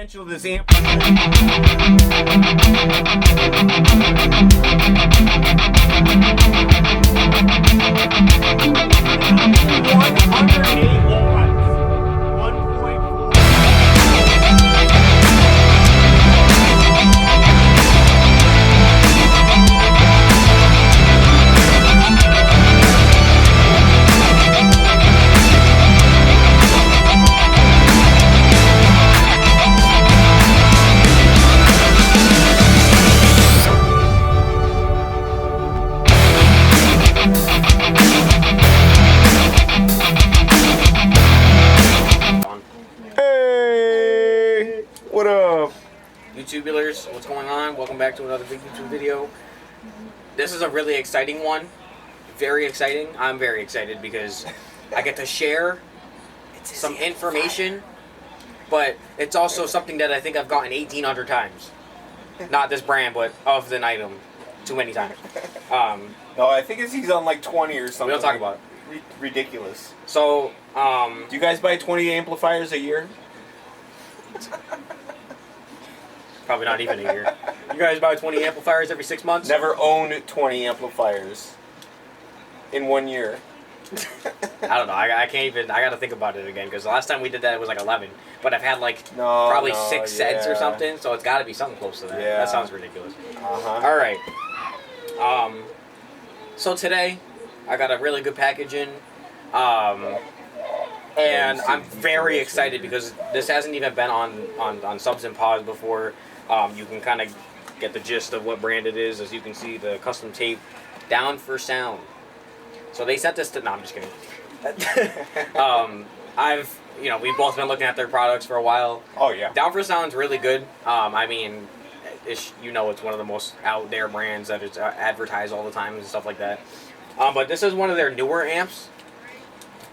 potential of this amp. What up? YouTubulars, what's going on? Welcome back to another big YouTube video. This is a really exciting one. Very exciting. I'm very excited because I get to share some information, but it's also something that I think I've gotten 1,800 times. Not this brand, but of the item. Too many times. No, I think he's on like 20 or something. We don't talk about it. Ridiculous. So, do you guys buy 20 amplifiers a year? Probably not even a year. You guys buy 20 amplifiers every 6 months? Never owned 20 amplifiers in 1 year. I don't know. I can't even. I got to think about it again because the last time we did that it was like 11. But I've had like probably 6 sets or something, so it's got to be something close to that. Yeah. That sounds ridiculous. Uh-huh. All right. So today I got a really good package in. And I'm very excited because this hasn't even been on Subs and Pods before. You can kind of get the gist of what brand it is. As you can see, the custom tape, Down4Sound. So they sent this to... No, I'm just kidding. We've both been looking at their products for a while. Oh, yeah. Down4Sound's really good. I mean, it's one of the most out there brands that is advertised all the time and stuff like that. But this is one of their newer amps.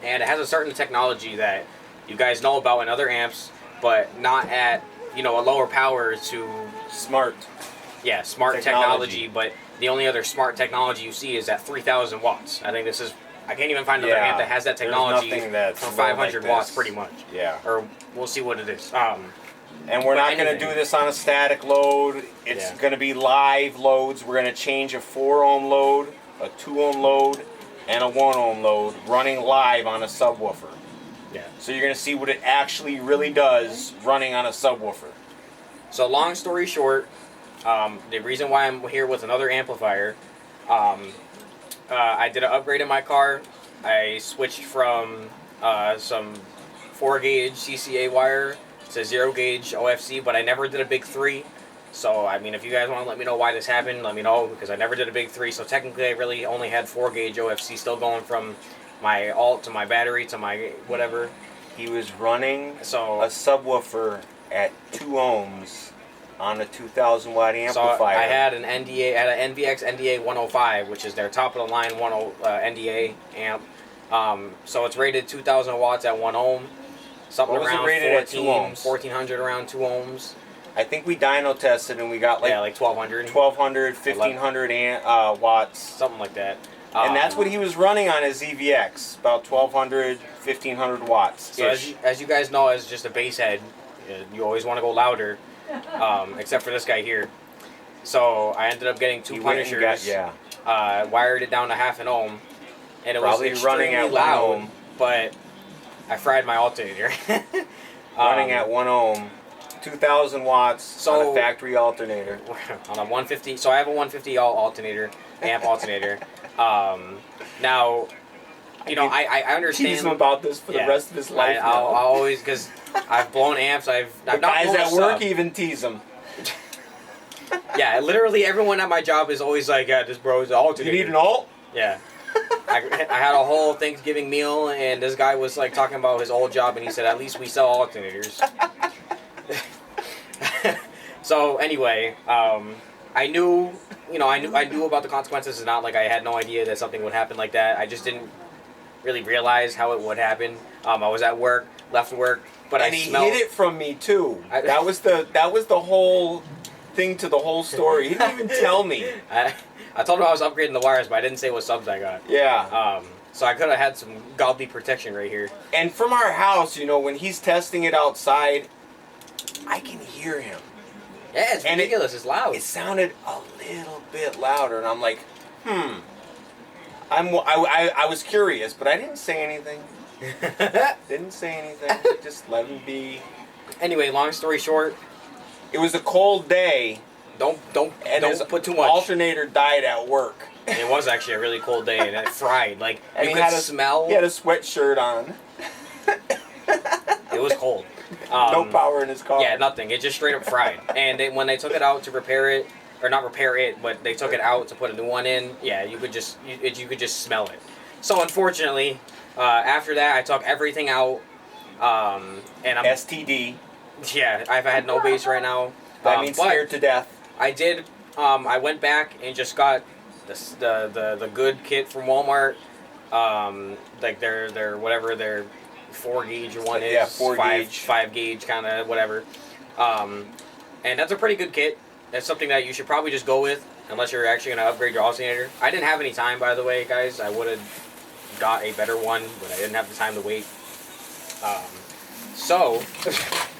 And it has a certain technology that you guys know about in other amps, but not at, a lower power to... Smart. Yeah, smart technology, but the only other smart technology you see is at 3,000 watts. I think this is... I can't even find another amp that has that technology for 500 watts, pretty much. Yeah. Or we'll see what it is. And we're not going to do this on a static load. It's going to be live loads. We're going to change a 4-ohm load, a 2-ohm load, and a 1-ohm load running live on a subwoofer. Yeah. So you're going to see what it actually really does running on a subwoofer. So long story short, the reason why I'm here with another amplifier, I did an upgrade in my car. I switched from some 4-gauge CCA wire to 0-gauge OFC, but I never did a big 3. So, I mean, if you guys want to let me know why this happened, let me know, because I never did a big 3. So, technically, I really only had 4-gauge OFC still going from my alt to my battery to my whatever. He was running a subwoofer at 2 ohms on a 2,000 watt amplifier. So, I had an NVX NDA 105, which is their top of the line NDA amp. So, it's rated 2,000 watts at 1 ohm. Something what was around it rated at 2 ohms? 1,400 around 2 ohms. I think we dyno tested and we got like 1,200. 1,200, 1,500 watts. Something like that. And that's what he was running on his EVX, about 1,200, 1,500 watts. So as you guys know, as just a bass head, you always want to go louder, except for this guy here. So I ended up getting 2 Punishers, wired it down to 0.5 ohm, and it was extremely loud, but I fried my alternator. Running at 1 ohm. 2,000 watts on a factory alternator. On a 150, so I have a 150 alternator, amp alternator. Now, I understand. Tease him about this for the rest of his life. I'll always, because I've blown amps. I've not guys blown at work even tease him. Yeah, literally everyone at my job is always like, "Yeah, this bro is an alternator." You need an alt? Yeah. I had a whole Thanksgiving meal, and this guy was like talking about his old job, and he said, "At least we sell alternators." So anyway, I knew about the consequences. It's not like I had no idea that something would happen like that. I just didn't really realize how it would happen. I was at work, left work, but and he hid it from me too. That was the whole thing to the whole story. He didn't even tell me. I told him I was upgrading the wires, but I didn't say what subs I got. Yeah. So I could have had some godly protection right here. And from our house, when he's testing it outside, I can hear him. Yeah, it's ridiculous. It's loud. It sounded a little bit louder, and I'm like, I was curious, but I didn't say anything. Didn't say anything. Just let him be. Anyway, long story short, it was a cold day. Don't put too much. Alternator died at work. It was actually a really cold day, and it fried. Like, and you could smell. He had a sweatshirt on. It was cold. No power in his car. Yeah, nothing. It just straight up fried. And when they took it out to repair it, or not repair it, but they took it out to put a new one in, yeah, you could just smell it. So unfortunately, after that, I took everything out, and I'm STD. Yeah, I've had no bass right now. That means scared to death. I did. I went back and just got the good kit from Walmart. Like their whatever their 4 gauge or one is. Yeah, 4 gauge. 5 gauge kind of whatever. And that's a pretty good kit. That's something that you should probably just go with unless you're actually going to upgrade your alternator. I didn't have any time, by the way, guys. I would have got a better one, but I didn't have the time to wait. So,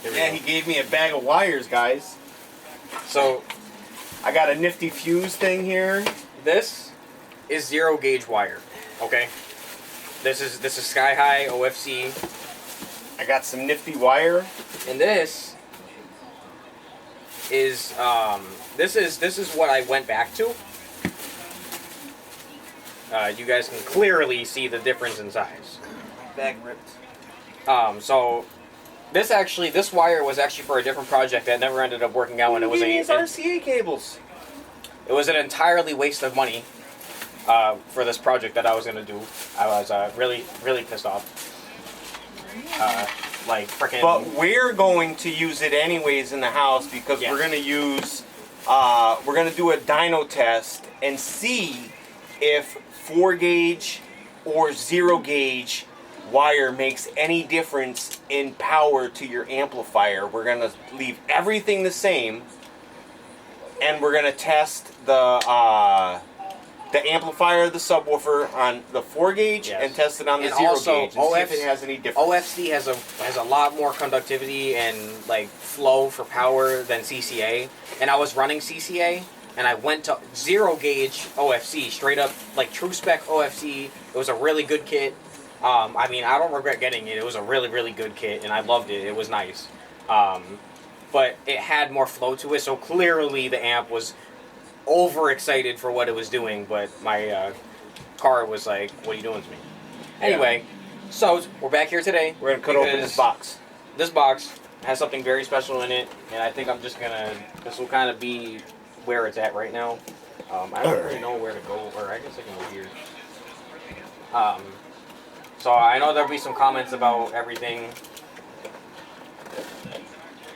yeah, he gave me a bag of wires, guys. So, I got a nifty fuse thing here. This is 0 gauge wire. Okay. This is sky high OFC. I got some nifty wire, and this is this is what I went back to. You guys can clearly see the difference in size. Bag ripped. So this wire was actually for a different project that never ended up working out, and it was RCA cables. It was an entirely waste of money for this project that I was gonna do. I was really pissed off. Like freaking. But we're going to use it anyways in the house because we're gonna use. We're gonna do a dyno test and see if 4 gauge or 0 gauge wire makes any difference in power to your amplifier. We're gonna leave everything the same, and we're gonna test the amplifier, the subwoofer on the 4 gauge, and test it on the 0 gauge and see if it has any difference. OFC has a lot more conductivity and like flow for power than CCA, and I was running CCA, and I went to 0 gauge OFC, straight up like true spec OFC. It was a really good kit. I mean, I don't regret getting it. It was a really good kit, and I loved it. It was nice, but it had more flow to it. So clearly, the amp was overexcited for what it was doing, but my car was like, "What are you doing to me?" Anyway, so we're back here today. We're gonna cut open this box. This box has something very special in it, and I think I'm just gonna. This will kind of be where it's at right now. I don't really know where to go, or I guess I can go here. So I know there'll be some comments about everything.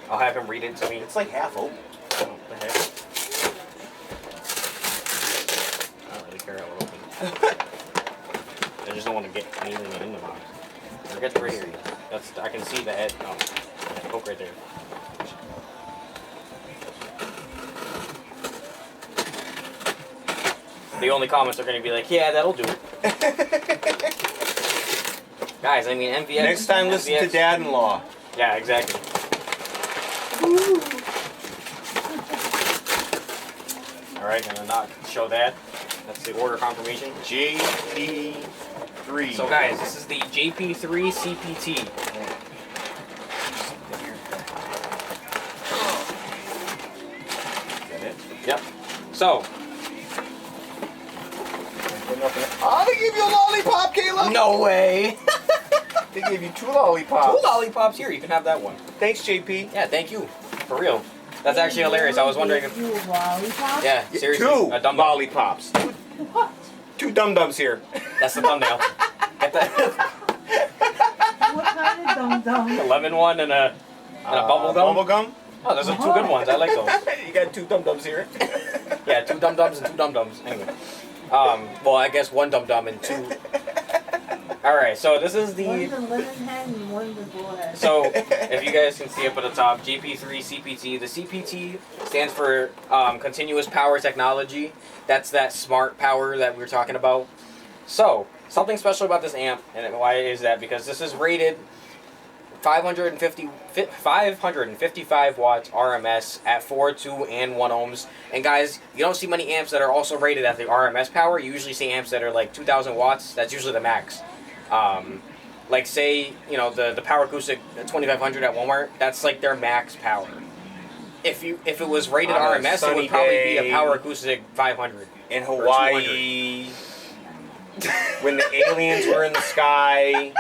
I'll have him read it to me. It's like half open. What the heck? I don't really care how it opens. I just don't want to get anything in the box. It gets right here. I can see the head. Oh, poke right there. The only comments are going to be like, yeah, that'll do it. Guys, I mean, MVX. Next time, listen to Dad-in-Law. Yeah, exactly. Alright, gonna not show that. That's the order confirmation. JP3. So, guys, this is the JP3 CPt. Is that it? Yep. So. Oh, they gave you a lollipop, Caleb! No way! They gave you 2 lollipops. 2 lollipops here. You can have that one. Thanks, JP. Yeah, thank you. For real. That's actually hilarious. I was wondering if. Yeah, seriously. 2 a dum-dum. lollipops. What? 2 dum-dums here. That's the thumbnail. Get that. What kind of dum-dum? A lemon one and a bubble gum. Bubble gum? Oh, those are 2 good ones. I like those. You got 2 dum-dums here. Yeah, 2 dum-dums and 2 dum-dums. Anyway. Well, I guess 1 dum-dum and 2. Alright, so this is the... One's a lemon head and one's a bullhead. So, if you guys can see up at the top, JP3 CPt. The CPT stands for Continuous Power Technology. That's that smart power that we were talking about. So, something special about this amp, and why is that? Because this is rated 555 watts RMS at 4, 2, and 1 ohms. And guys, you don't see many amps that are also rated at the RMS power. You usually see amps that are like 2,000 watts. That's usually the max. Like say, you know, the Power Acoustic 2500 at Walmart, that's like their max power. If it was rated On a RMS, it sunny would probably be day a Power Acoustic 500. In Hawaii, when the aliens were in the sky.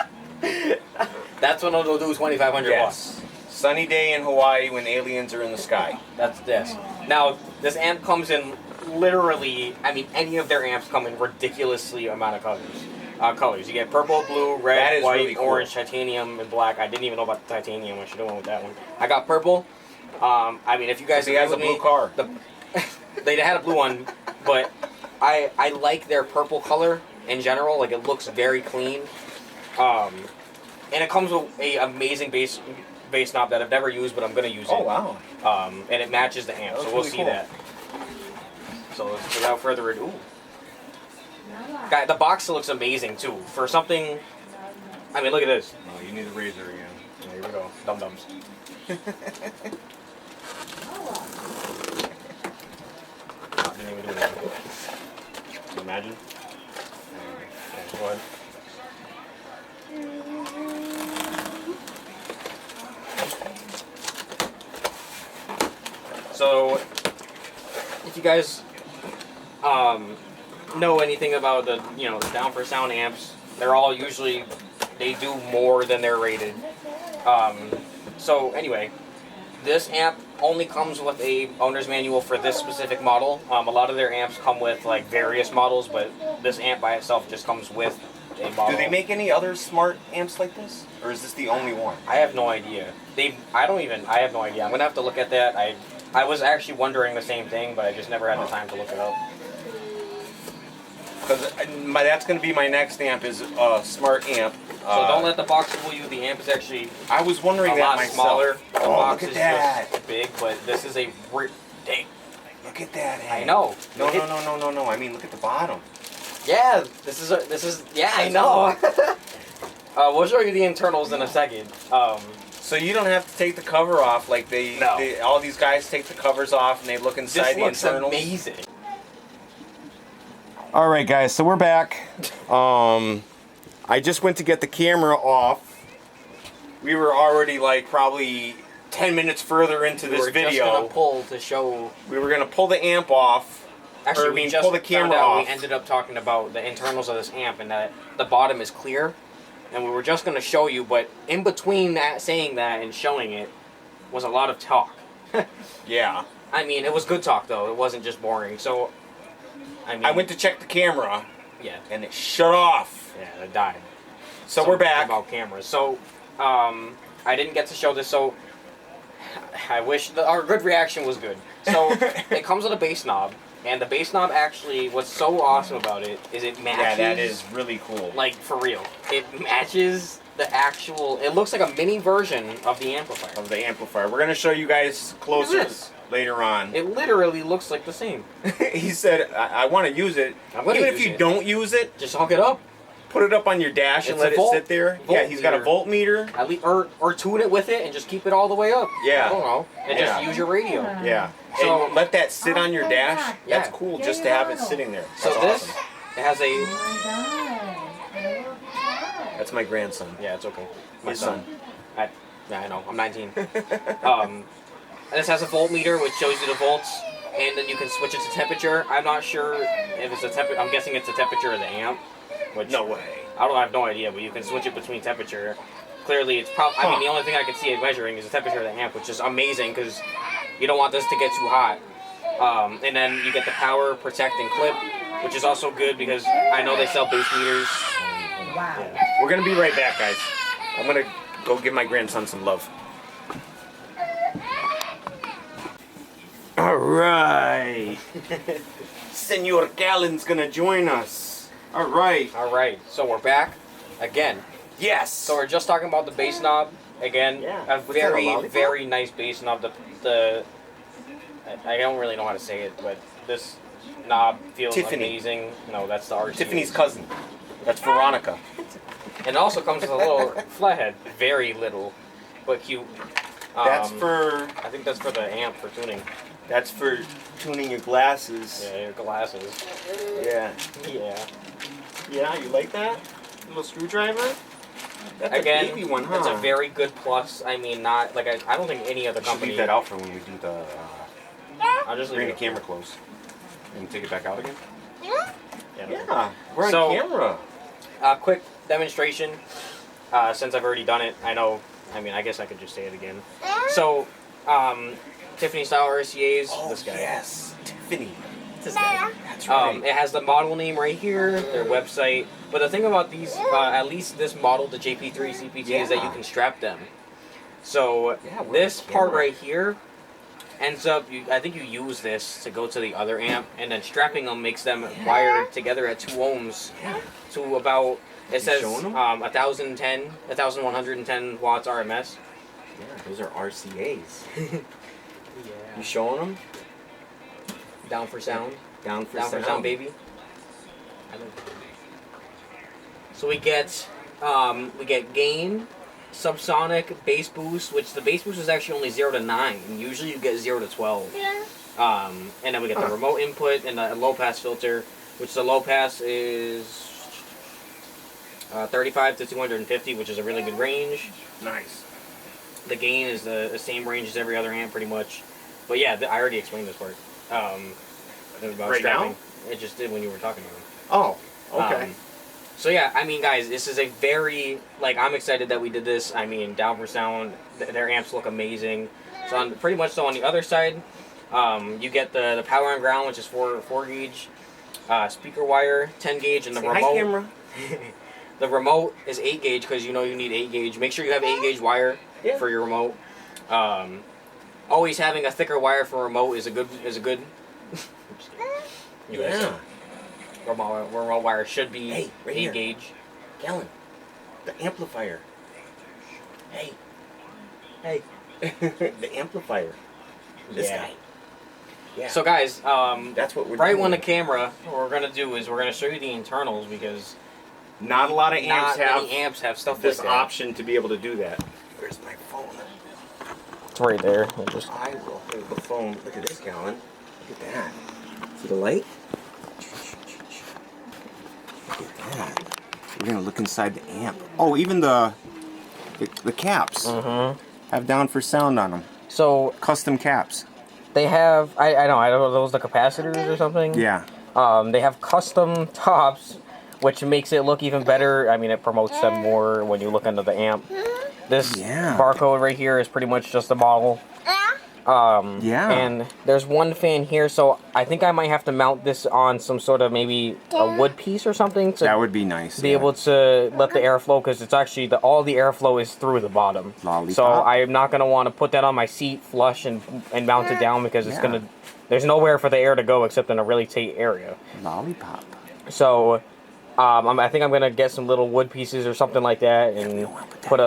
That's when it'll do 2,500 watts. Yes. Sunny day in Hawaii when aliens are in the sky. That's this. Now, this amp comes in literally, I mean, any of their amps come in ridiculously amount of colors. You get purple, blue, That red, is white, really cool. orange, titanium, and black. I didn't even know about the titanium. I should have went with that one. I got purple. I mean, if you guys He has a agree blue with car. they had a blue one, but I like their purple color in general. Like, it looks very clean. And it comes with a amazing bass knob that I've never used, but I'm gonna use it. Oh wow! And it matches the amp, so we'll really see cool. that. So without further ado, guy, the box looks amazing too. For something, I mean, look at this. Oh, you need a razor again. Here we go, dum dums. Didn't even do anything. Can you imagine? Okay, go ahead. So, if you guys know anything about the Down4Sound amps, they're all usually, they do more than they're rated. So anyway, this amp only comes with a owner's manual for this specific model. A lot of their amps come with like various models, but this amp by itself just comes with a model. Do they make any other smart amps like this, or is this the only one? I have no idea. I have no idea. I'm gonna have to look at that. I was actually wondering the same thing, but I just never had the time to look it up. Because that's going to be my next amp is a smart amp. So don't let the box fool you. The amp is actually I was wondering a that lot myself. smaller. The Oh, box look at is that! just big, but this is a dang. Look at that! I Hey. know. No. I mean, look at the bottom. Yeah, this is. Yeah, I know. We'll show you the internals in a second. So you don't have to take the cover off like No. all these guys take the covers off and they look inside This the looks internals. amazing. All right, guys. So we're back. I just went to get the camera off. We were already like probably 10 minutes further into this We're video. just gonna pull to show. We were gonna pull the amp off. Actually, Or, we I mean, just pull the found camera out off. we ended up talking about the internals of this amp and that the bottom is clear. And we were just going to show you, but in between that, saying that and showing it was a lot of talk. Yeah. I mean, it was good talk, though. It wasn't just boring. So, I mean... I went to check the camera Yeah. and it shut off. Yeah, it died. So we're back. About cameras. So, I didn't get to show this, so I wish our good reaction was good. So, it comes with a bass knob. And the bass knob actually, what's so awesome about it is it matches... Yeah, that is really cool. Like, for real. It matches the actual... It looks like a mini version of the amplifier. Of the amplifier. We're going to show you guys closer this. later on. It literally looks like the same. He said, I want to use it. I'm gonna Even use if you it. don't use it, Just hook it up. put it up on your dash and It's let a it sit there. Yeah, he's got a voltmeter. voltmeter. At least, or tune it with it and just keep it all the way up. Yeah. I don't know. And Yeah. just use your radio. Yeah. So- And let that sit on your dash. Yeah. That's cool just to have it sitting there. So That's this, awesome. it has a... Oh my god. That's my grandson. Yeah, it's okay. My His son. Yeah, I know. I'm 19. And this has a voltmeter, which shows you the volts, and then you can switch it to temperature. I'm not sure if it's a temperature. I'm guessing it's the temperature of the amp. Which No way. I have no idea, but you can switch it between temperature. Clearly, it's probably. I mean, the only thing I can see it measuring is the temperature of the amp, which is amazing because you don't want this to get too hot. And then you get the power, protect, and clip, which is also good because I know they sell bass meters. Wow. Yeah. We're going to be right back, guys. I'm going to go give my grandson some love. All right. Senor Gallen's going to join us. All right. All right, so we're back again. Yes. So we're just talking about the bass knob again. Yeah. A Was that a very, lollipop? very nice bass knob. I don't really know how to say it, but this knob feels Tiffany. amazing. No, that's the RC. Tiffany's cousin. That's Veronica. And it also comes with a little flathead. Very little. but cute. That's for. I think that's for the amp for tuning. That's for tuning your glasses. Yeah, your glasses. Yeah. Yeah. Yeah, you like that little screwdriver? That's Again, a baby one, huh? it's a very good plus. I mean, not like I don't think any other You should company. leave that out for when we do the. I'll just leave Bring it the camera close. And take it back out again. Yeah. Yeah, we're on So- camera. Quick demonstration. Since I've already done it, I know. I mean, I guess I could just say it again. So, Tiffany style RCA's. This guy. Yes, Tiffany. This guy. That's right. It has the model name right here, their website. But the thing about these, at least this model, the JP3 CPt, is that you can strap them. So Yeah, where's this the part camera? right here ends up, I think you use this to go to the other amp, and then strapping them makes them wired together at 2 ohms to about, it says showing 'em? 1,110 watts RMS. Yeah, those are RCA's. Yeah. You showing them? Down4Sound. Down for Down4Sound, sound, baby. So we get gain, subsonic, bass boost, which the bass boost is actually only 0 to 9. And usually you get 0 to 12. And then we get the remote input and the low pass filter, which the low pass is 35 to 250, which is a really good range. Nice. The gain is the same range as every other amp, pretty much. But yeah, I already explained this part. About Right strapping. now? It just did when you were talking about it. Oh, okay. So yeah, I mean, guys, this is a very, like, I'm excited that we did this. I mean, Down4Sound, their amps look amazing. So on pretty much so on the other side, you get the power and ground, which is 4 gauge, speaker wire, 10 gauge, and the Say remote. hi, camera. The remote is 8 gauge because you know you need 8 gauge. Make sure you have 8 gauge wire for your remote. Always having a thicker wire for remote is a good. Yeah. Remote wire should be Hey, right 8 here. gauge. Kellen, the amplifier. Hey. The amplifier. This Yeah. guy. Yeah. So guys, that's what we're right doing. on the camera, what we're gonna do is we're gonna show you the internals because Not a lot of amps not have many amps have stuff this like that. option to be able to do that. Where's my phone? It's right there. I will hold the phone. Look at this, Kellen. Look at that. See the light? Look at that. We're gonna look inside the amp. Oh, even the caps have Down4Sound on them. So Custom caps. they have I don't know those the capacitors or something. Yeah. They have custom tops, which makes it look even better. I mean, it promotes them more when you look under the amp. This barcode right here is pretty much just the model. And there's one fan here, so I think I might have to mount this on some sort of maybe a wood piece or something to That would be nice. be able to let the air flow, because it's actually all the airflow is through the bottom. Lollipop. So I'm not gonna want to put that on my seat flush and mount it down because it's gonna. There's nowhere for the air to go except in a really tight area. Lollipop. So. I think I'm gonna get some little wood pieces or something like that, and put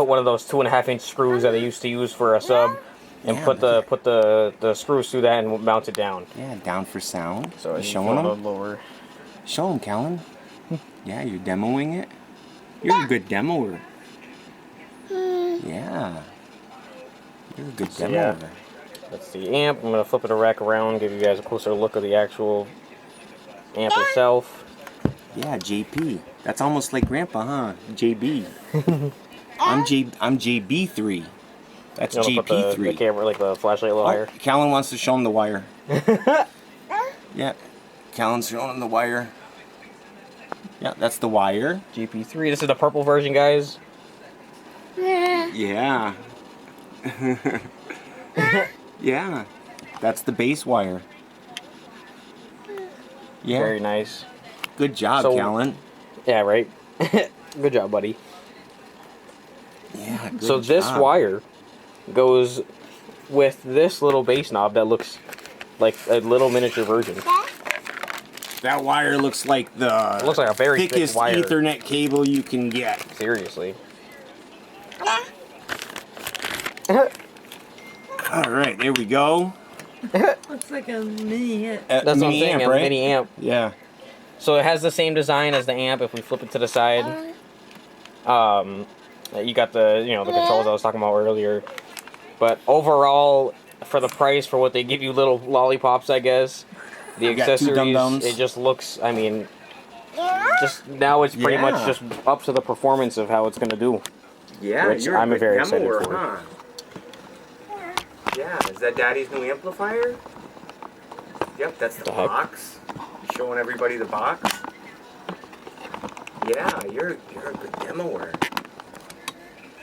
one of those 2.5-inch screws that I used to use for a sub, and put the screws through that and mount it down. Yeah, Down4Sound. So you showing them? lower. Show them, Kellen. Yeah, you're demoing it. You're a good demoer. Yeah. You're a good So, demoer. yeah. That's the amp. I'm gonna flip it a rack around, give you guys a closer look of the actual amp itself. Yeah, JP. That's almost like Grandpa, huh? JB. I'm JB3. That's You wanna put JP3. the camera, like the flashlight, a little higher. Callan wants to show him the wire. Yeah, Callan's showing him the wire. Yeah, that's the wire. JP3. This is the purple version, guys. Yeah. Yeah, that's the base wire. Yeah. Very nice. Good job, So- Callan. Yeah, right. Good job, buddy. Yeah, good So this job. wire goes with this little bass knob that looks like a little miniature version. That wire looks like the It looks like a very thick thickest wire. Ethernet cable you can get. Seriously. All right, there we go. Looks like a mini hit. That's what I'm Mini saying, amp, a right? mini amp. Yeah. So it has the same design as the amp if we flip it to the side. You got the the controls I was talking about earlier. But overall, for the price, for what they give you, little lollipops, I guess, the You got two accessories, dum-dums. it just looks. I mean, just now it's pretty much just up to the performance of how it's gonna do. Yeah, which you're I'm a good very excited demoer, for. huh? Yeah, is that Daddy's new amplifier? Yep, that's the box. You showing everybody the box? Yeah, you're a good demoer.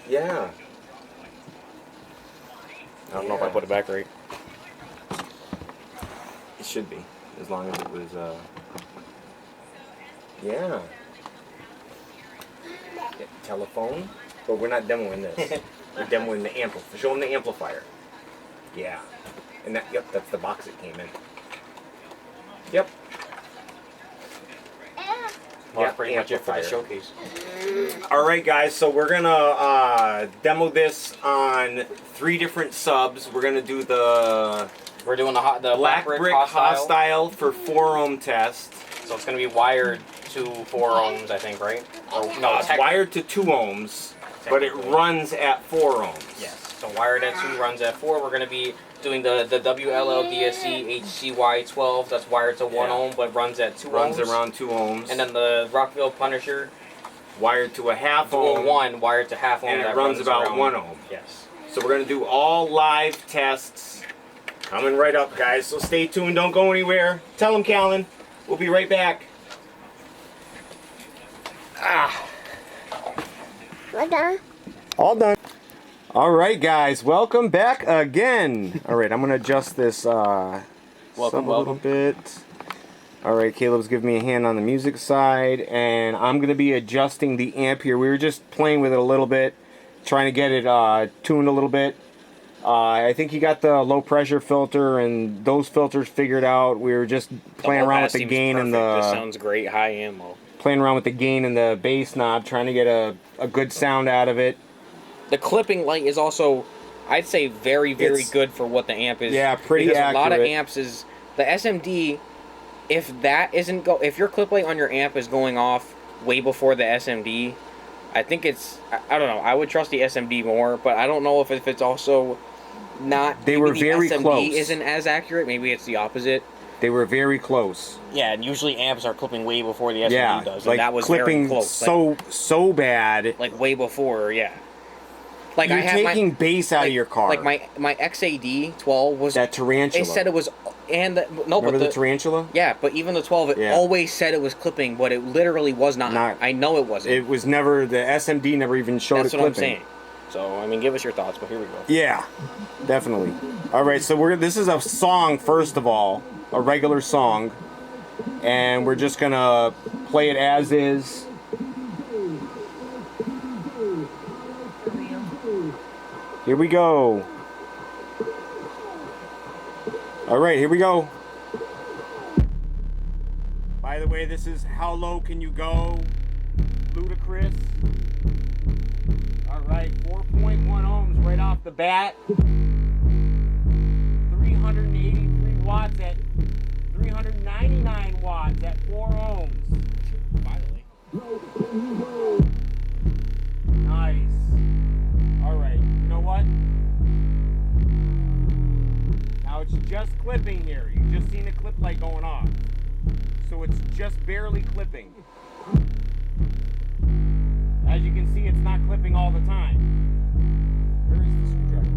Yeah. I don't know if I put it back right. It should be, as long as it was, yeah. Telephone, but we're not demoing this. We're demoing the amplifier. Show them the amplifier. Yeah. And that, yep, that's the box it came in. Yep. Well, that's pretty much it for the showcase. Alright guys, so we're gonna demo this on 3 different subs. We're gonna do the black brick hostile for 4 ohm test. So it's gonna be wired to 4 ohms, I think, right? Or, no, it's wired to 2 ohms, but it runs at 4 ohms. Yes. So wired at 2, runs at 4. We're gonna be doing the WLL-DSC HCY12. That's wired to 1 ohm, but runs at 2 ohms. Runs around 2 ohms. And then the Rockville Punisher, wired to a half ohm. 1 wired to half ohm. And that it runs about around, 1 ohm. Yes. So we're gonna do all live tests. Coming right up, guys. So stay tuned. Don't go anywhere. Tell them, Callan. We'll be right back. We're done. All done. All right, guys. Welcome back again. All right, I'm gonna adjust this sub a little bit. All right, Caleb's giving me a hand on the music side, and I'm gonna be adjusting the amp here. We were just playing with it a little bit, trying to get it tuned a little bit. I think you got the low pressure filter and those filters figured out. We were just playing around with the gain and the. This sounds great, high ammo. Playing around with the gain and the bass knob, trying to get a good sound out of it. The clipping light is also, I'd say, very good for what the amp is. Yeah, pretty because accurate. A lot of amps is the SMD. If that isn't if your clip light on your amp is going off way before the SMD, I think it's I don't know. I would trust the SMD more, but I don't know if it's also not. They were very SMD close. Isn't as accurate. Maybe it's the opposite. They were very close. Yeah, and usually amps are clipping way before the SMD does. Like and that was clipping very close. so bad. Like way before, yeah. Like You're I had taking bass out of your car. Like my XAD12 was that tarantula. It said it was, and remember the tarantula? Yeah, but even the 12, it always said it was clipping, but it literally was not. I know it wasn't. It was never. The SMD never even showed it clipping. That's what I'm saying. So I mean, give us your thoughts. But here we go. Yeah, definitely. All right, so this is a song first of all, a regular song, and we're just gonna play it as is. Here we go. All right, here we go. By the way, this is How Low Can You Go? Ludicrous. All right, 4.1 ohms right off the bat. 383 watts at 399 watts at 4 ohms. Finally. Nice. All right, you know what? Now it's just clipping here. You just seen a clip light going off. So it's just barely clipping. As you can see, it's not clipping all the time. Where is the screwdriver?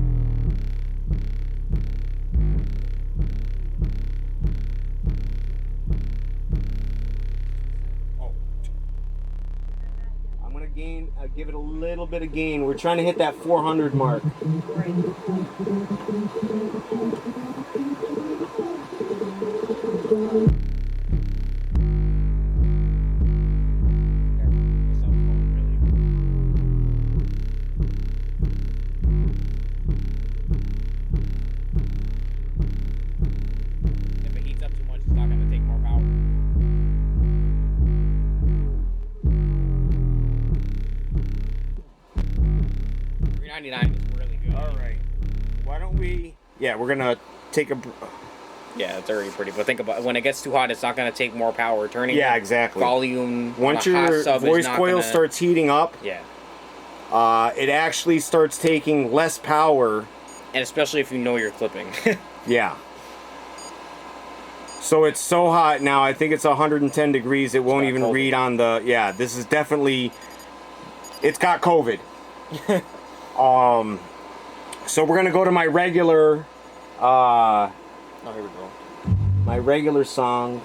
Oh. I'm gonna give it a little bit of gain. We're trying to hit that 400 mark. If it heats up too much, it's not going to take more power. $399 is really good. All right. Why don't we? Yeah, we're gonna take a. Yeah, it's already pretty. But think about it. When it gets too hot, it's not going to take more power. Turning exactly. volume. Once on a hot your sub voice is not coil gonna, starts heating up, yeah, it actually starts taking less power. And especially if you know you're clipping. Yeah. So it's so hot now, I think it's 110 degrees, it won't even read on the... Yeah, this is definitely... It's got COVID. So we're going to go to my regular... Oh, here we go. My regular song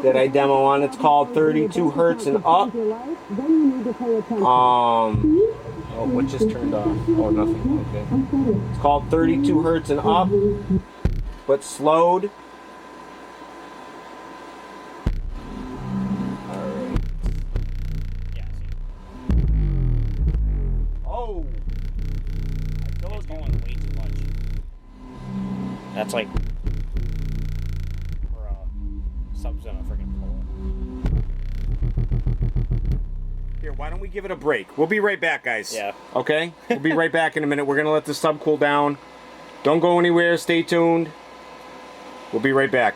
that I demo on. It's called 32 Hertz and Up. Oh, what just turned off? Oh, nothing. Okay. It's called 32 Hertz and Up, but slowed. Alright. Yeah, see. Oh! I told It's you. going way too much. That's like... For subs on a freaking blow. Here, why don't we give it a break? We'll be right back, guys. Yeah. Okay? We'll be right back in a minute. We're going to let the sub cool down. Don't go anywhere. Stay tuned. We'll be right back.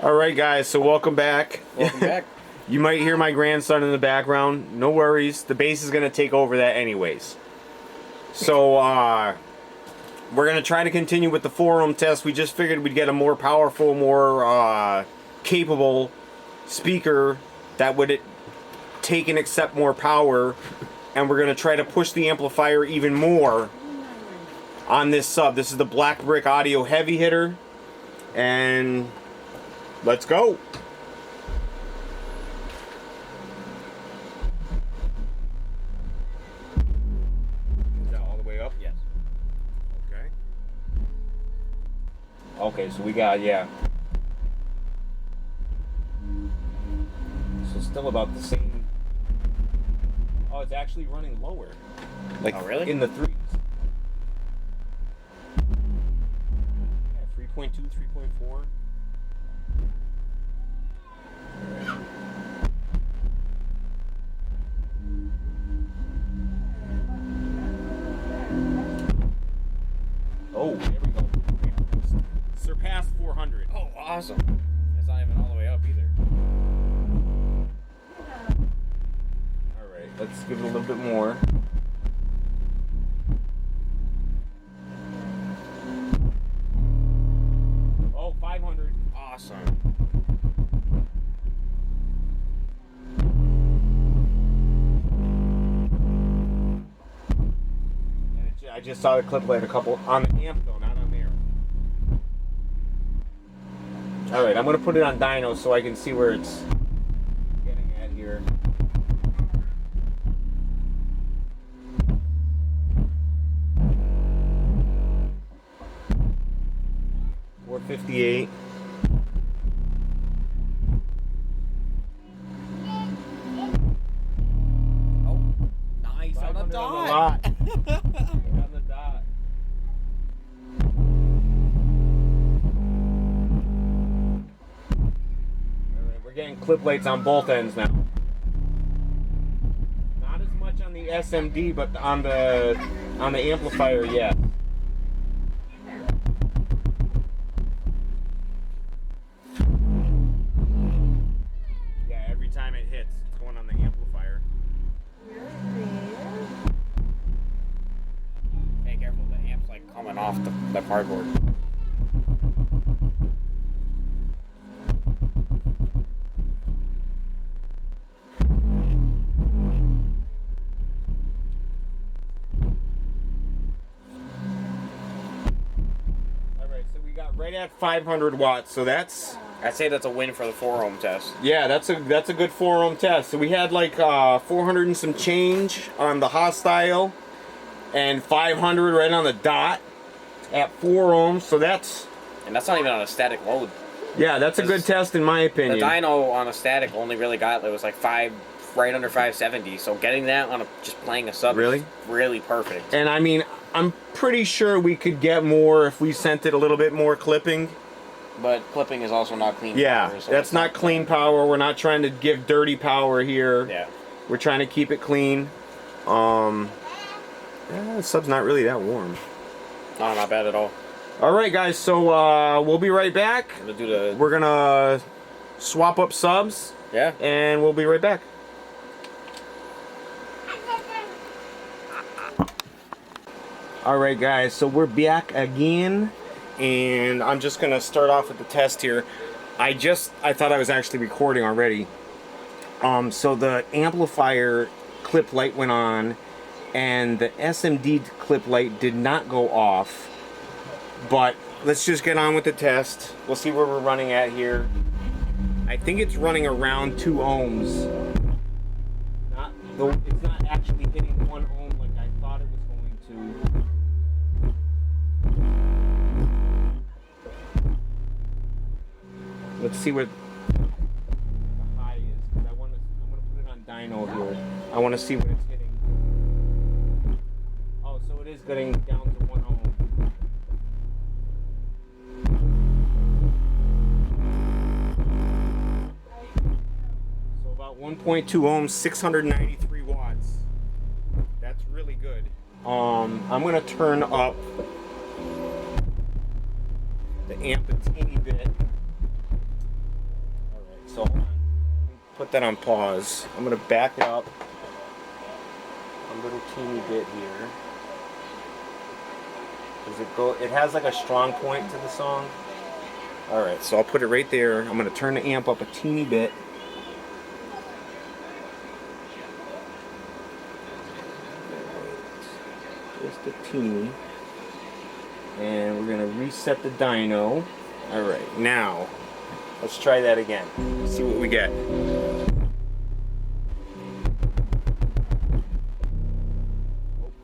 Alright, guys. So welcome back. Welcome back. You might hear my grandson in the background. No worries. The bass is going to take over that anyways. So, we're going to try to continue with the 4-ohm test. We just figured we'd get a more powerful, more capable speaker that would take and accept more power. And we're going to try to push the amplifier even more on this sub. This is the Black Brick Audio Heavy Hitter. And let's go. Is that all the way up? Yes. Okay. Okay, so we got, yeah. So still about the same. Oh, it's actually running lower. Like, oh, really? In the threes. Yeah, 3.2, 3.4. Oh, there we go. Surpassed 400. Oh, awesome. It's not even all the way up either. Alright, let's give it a little bit more. Oh, 500. Awesome. I just saw the clip light a couple on the amp though, not on there. Alright, I'm gonna put it on dyno so I can see where it's getting at here. $458. Oh, nice. On a dot. On the dot. Alright, we're getting clip lights on both ends now. Not as much on the SMD, but on the amplifier, yeah. Yeah, every time it hits, it's going on the amplifier. Hey, careful. The amp's like coming off the cardboard. Alright, so we got right at 500 watts, so that's... I'd say that's a win for the 4-ohm test. Yeah, that's a good 4-ohm test. So we had like 400 and some change on the hostile, and 500 right on the dot at 4 ohms. So that's... And that's not even on a static load. Yeah, that's a good test in my opinion. The dyno on a static only really got, it was like right under 570. So getting that on just playing a sub is really perfect. And I mean, I'm pretty sure we could get more if we sent it a little bit more clipping. But clipping is also not clean Yeah, power, so that's not clean power. We're not trying to give dirty power here. Yeah. We're trying to keep it clean. Yeah, the sub's not really that warm. No, not bad at all. Alright guys, so we'll be right back. We're gonna swap up subs. Yeah. And we'll be right back. Alright guys, so we're back again, and I'm just gonna start off with the test here. I thought I was actually recording already. So the amplifier clip light went on, and the SMD clip light did not go off. But let's just get on with the test. We'll see where we're running at here. I think it's running around 2 ohms. It's not actually hitting 1 ohm like I thought it was going to. Let's see what the high is. I'm gonna put it on dyno here. I want to see what it's hitting. Oh, so it is getting down to 1 ohm. So about 1.2 ohms, 693 watts. That's really good. I'm gonna turn up the amp a teeny bit. Alright, so hold on. Let me put that on pause. I'm gonna back it up a little teeny bit here. It has like a strong point to the song. Alright, so I'll put it right there. I'm gonna turn the amp up a teeny bit. Just a teeny. And we're gonna reset the dyno. Alright, now let's try that again. See what we get. Oh,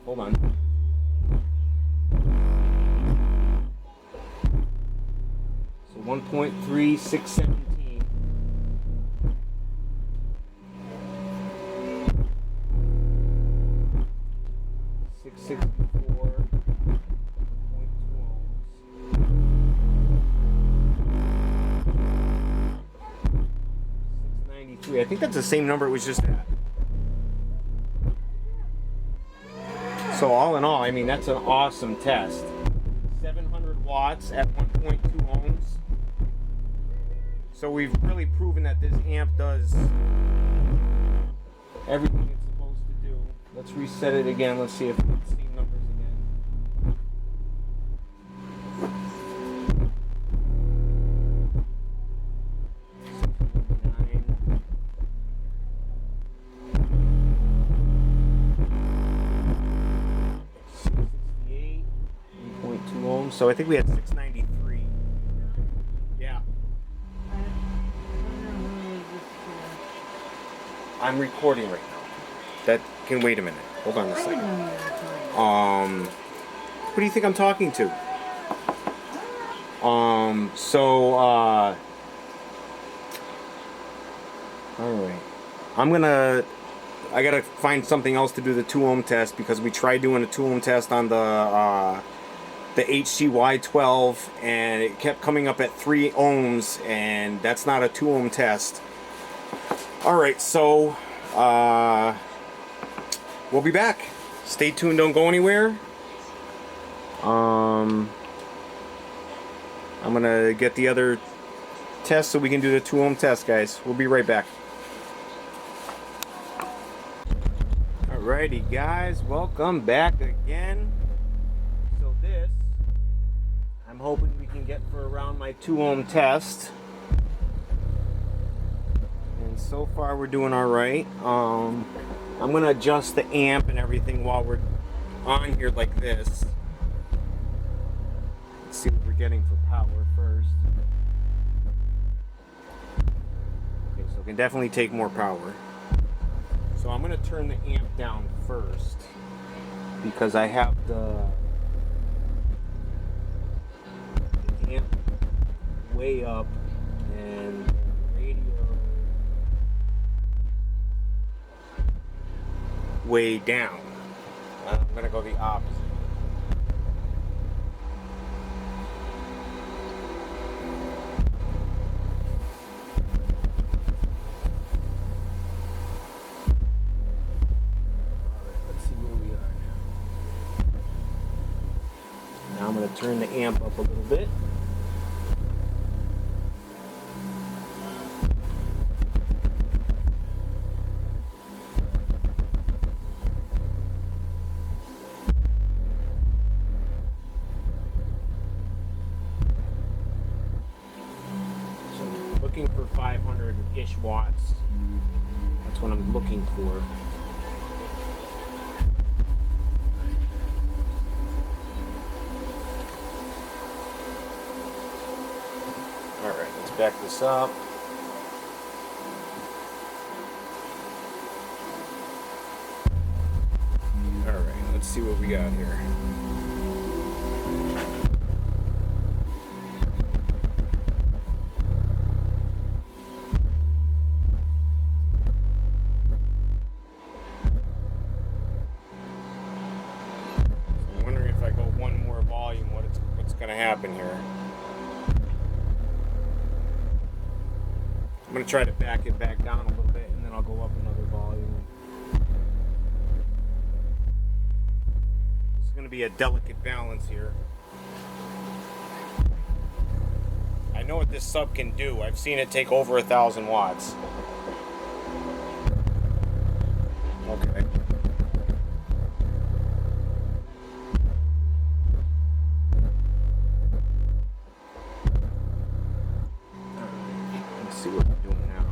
hold on. So 1.3617. 664. 1.2 ohms. 693. I think that's the same number it was just at. So all in all, I mean, that's an awesome test. 700 watts at 1.2 ohms. So we've really proven that this amp does everything it's supposed to do. Let's reset it again. Let's see if it's the same numbers again. So I think we had 693. Yeah. I'm recording right now. That can wait a minute. Hold on a second. Who do you think I'm talking to? Alright. I gotta find something else to do the 2 ohm test, because we tried doing a 2 ohm test on the HCY12, and it kept coming up at 3 ohms, and that's not a 2 ohm test. Alright, so we'll be back. Stay tuned, don't go anywhere. I'm gonna get the other test so we can do the 2 ohm test, guys. We'll be right back. Alrighty guys, welcome back again. So this, I'm hoping we can get for around my 2 ohm test. And so far we're doing alright. I'm gonna adjust the amp and everything while we're on here like this. Let's see what we're getting for power first. Okay, so it can definitely take more power. So I'm gonna turn the amp down first, because I have the amp way up and the radio way down. I'm gonna go the opposite. Now I'm going to turn the amp up a little bit. 200-ish watts. That's what I'm looking for. Alright, let's back this up. Alright, let's see what we got here. I'm wondering if I go one more volume, what's going to happen here. I'm going to try to back it back down a little bit, and then I'll go up another volume. It's going to be a delicate balance here. I know what this sub can do. I've seen it take over 1,000 watts. Okay. Let's see what we're doing now.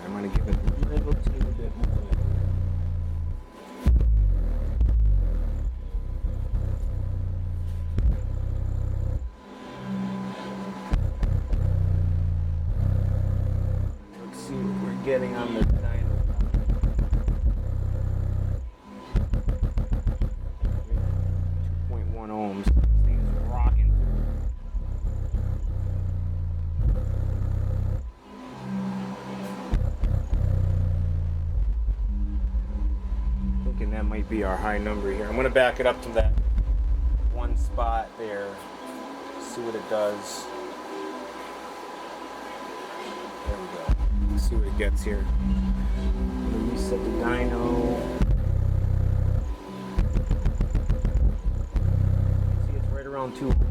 I'm going to give it a little teeny bit more. Let's see what we're getting on the dyno. 2.1 ohms. This thing is rocking. Thinking that might be our high number here. I'm going to back it up to that one spot there. See what it does. There we go. Let's see what it gets here. I'm going to reset the dyno. See, it's right around 2 ohms.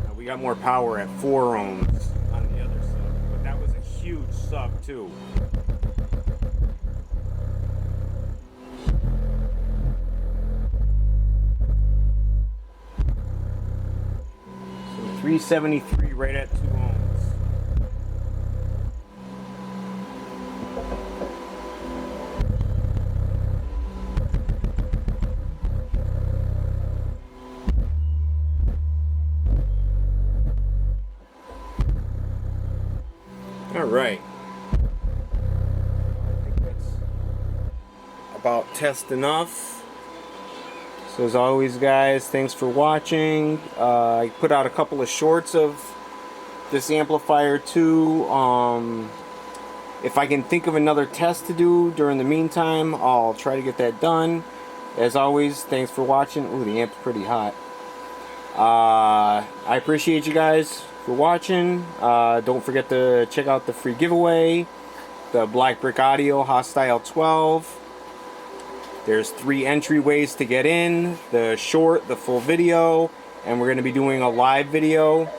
Now we got more power at 4 ohms on the other sub, but that was a huge sub too. So 373 right at 2 ohms. All right. I think that's about test enough. So as always, guys, thanks for watching. I put out a couple of shorts of this amplifier too. If I can think of another test to do during the meantime, I'll try to get that done. As always, thanks for watching. Ooh, the amp's pretty hot. I appreciate you guys for watching. Don't forget to check out the free giveaway, the Black Brick Audio Hostile 12. There's 3 entryways to get in: the short, the full video, and we're going to be doing a live video.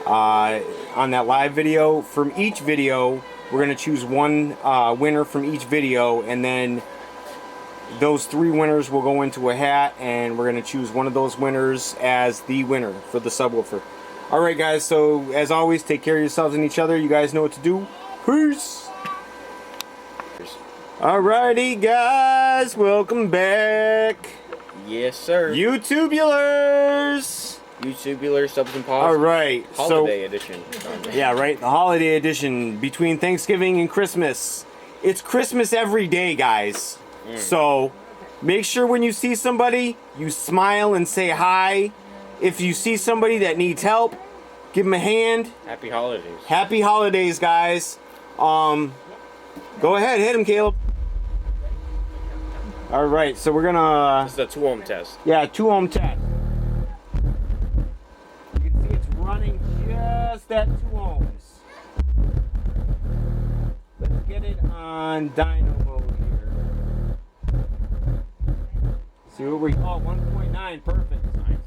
On that live video, from each video, we're going to choose one winner from each video, and then those 3 winners will go into a hat, and we're going to choose one of those winners as the winner for the subwoofer. Alright guys, so as always, take care of yourselves and each other. You guys know what to do. Peace! Alrighty guys, welcome back. Yes, sir. YouTubulars! YouTubular subs and pods. Alright, Holiday edition. yeah, right, the holiday edition between Thanksgiving and Christmas. It's Christmas every day, guys. So, make sure when you see somebody, you smile and say hi. If you see somebody that needs help, give them a hand. Happy holidays. Happy holidays, guys. Go ahead, hit him, Caleb. Alright, so we're gonna... This is a 2 ohm test. Yeah, 2 ohm test. You can see it's running. just at 2 ohms. Let's get it on dyno mode here. See what we call 1.9, perfect. Nice.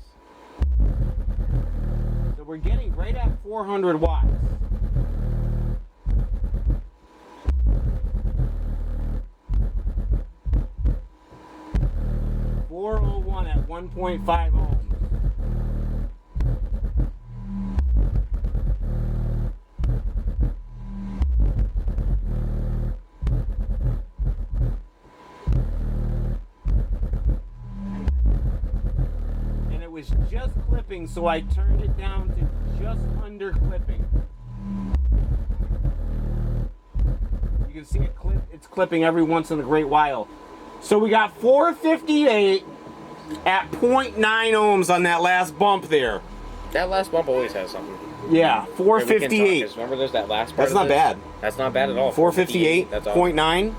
So we're getting right at 400 watts. .401 at 1.5 ohms. And it was just clipping, so I turned it down to just under clipping. You can see it it's clipping every once in a great while. So we got 458 at 0.9 ohms on that last bump there. That last bump always has something. Yeah, Wait, 458. remember there's that last part That's of not this? bad. That's not bad at all. 458, That's awesome. 0.9.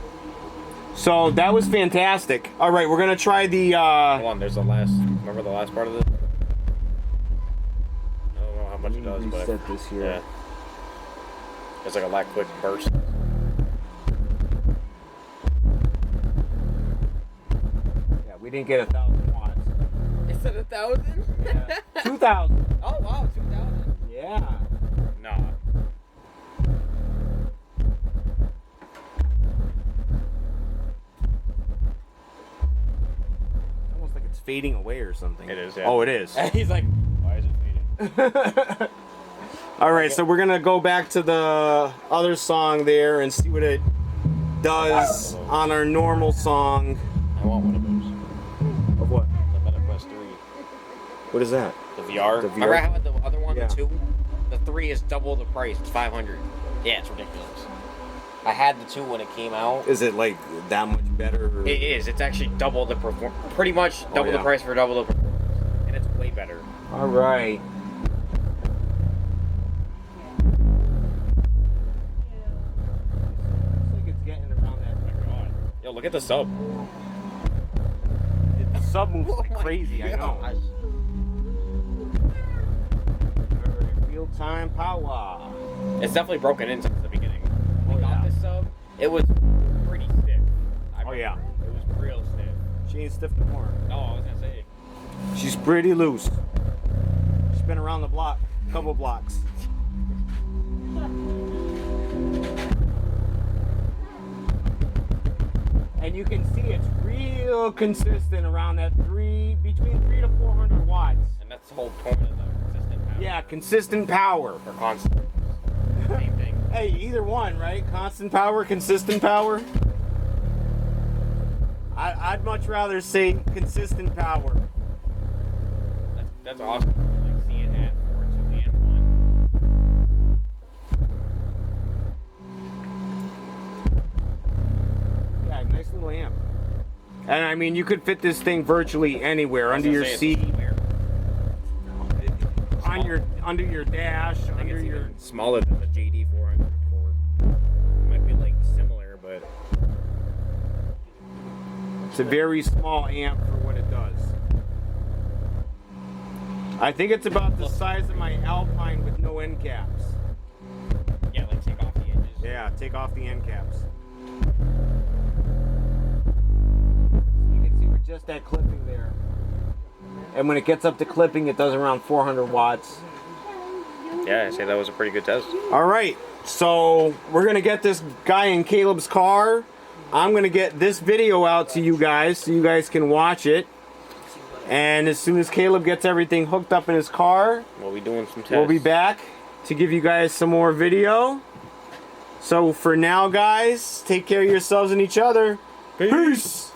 So that was fantastic. All right, we're going to try the... Hold on, there's the last... Remember the last part of this? I don't know how much it does, but... Reset this here. Yeah. It's like a light quick burst. Yeah, we didn't get 1,000 watts. Is it 1,000? Yeah. 2,000. Oh, wow, 2,000? Yeah. No. Almost like it's fading away or something. It is, yeah. Oh, it is. He's like, why is it fading? All right, so we're going to go back to the other song there and see what it does on our normal song. I want one of those. Of what? The MetaQuest 3. What is that? The VR. The VR? Remember how the other one, Yeah. the 2? The 3 is double the price. It's 500. Yeah, it's ridiculous. I had the 2 when it came out. Is it like that much better? Or... It is. It's actually double the pretty much double yeah. the price for double the performance. And it's way better. All right. Looks like it's getting around that. Oh my god. Yo, look at the sub. The sub moves like crazy, I know. Real time power. It's definitely broken in since the beginning. When we Oh, got yeah. this sub, it was pretty stiff. Oh, yeah. It was real stiff. She ain't stiff no more. No, I was gonna say. She's pretty loose. She's been around the block, a couple blocks. And you can see it's real consistent around that between 300 to 400 watts. And that's the whole point of the consistent power. Yeah, consistent power. Or constant. Same thing. Hey, either one, right? Constant power, consistent power. I'd much rather say consistent power. That's awesome. Like seeing that 4, 2, and 1. Yeah, nice little amp. And I mean, you could fit this thing virtually anywhere, under your seat, under your dash, I think under it's your. even smaller than the JD400. It might be like similar, but It's a very small amp for what it does. I think it's about the size of my Alpine with no end caps. yeah, like take off the edges. Yeah, take off the end caps. You can see we're just at clipping there. And when it gets up to clipping, it does around 400 watts. Yeah, I say that was a pretty good test. All right, so we're gonna get this guy in Caleb's car. I'm gonna get this video out to you guys so you guys can watch it. And as soon as Caleb gets everything hooked up in his car, We'll be doing some tests. we'll be back to give you guys some more video. So for now, guys, take care of yourselves and each other. Peace.